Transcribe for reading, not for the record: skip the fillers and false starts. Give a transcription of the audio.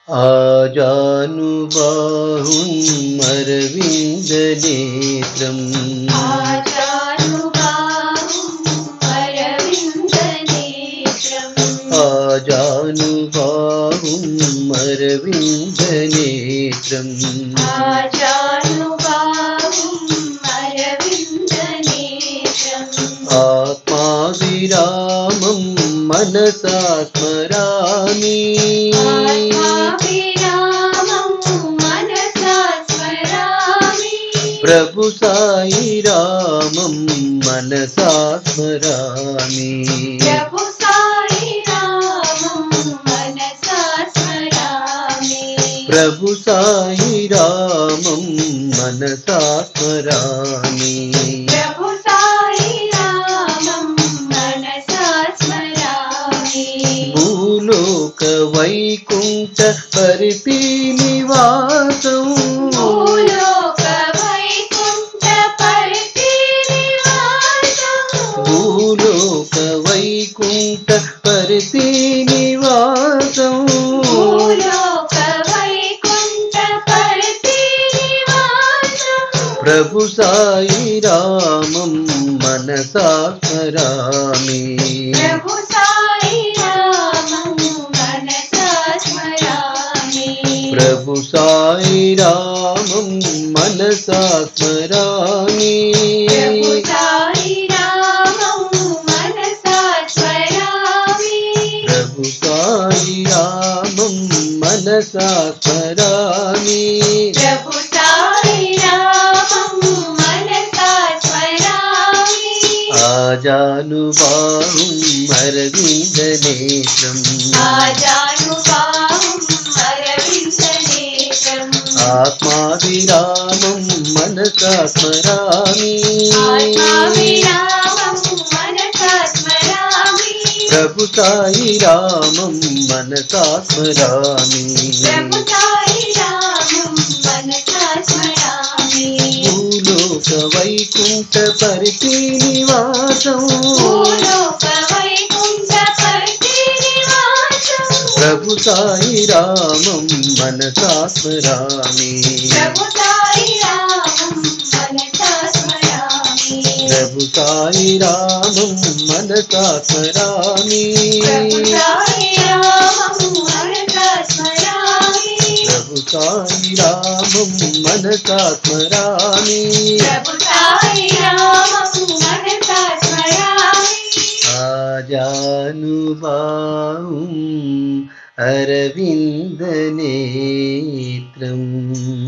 आजानुबाहुम् अरविन्दनेत्रम् आजानुबाहुम् अरविन्दनेत्रम् आत्माभिरामं मनसा स्मरामि प्रभु साई रामं मनसा स्मरामि प्रभु साई रामं मनसा स्मरामि भूलोक वैकुंठ परिपि निवासं भूलोक वैकुंठ परिपि निवासं प्रभु साई रामं मनसा स्मरामि प्रभु साई रामं मनसा स्मरामि प्रभु साई रामं मनसा स्मरामि आजानुबाहुम् अरविन्दनेत्रम् आत्माभिरामं मनसा स्मरामि प्रभु साई रामं मनसा स्मरामि भूलोक वैकुंठ परिपि निवासं प्रभु साई रामं मनसा स्मरामि प्रभु साई रामं मनसा स्मरामि प्रभु साई रामं मनसा स्मरामि आजानुबाहुम् अरविन्दनेत्रम्।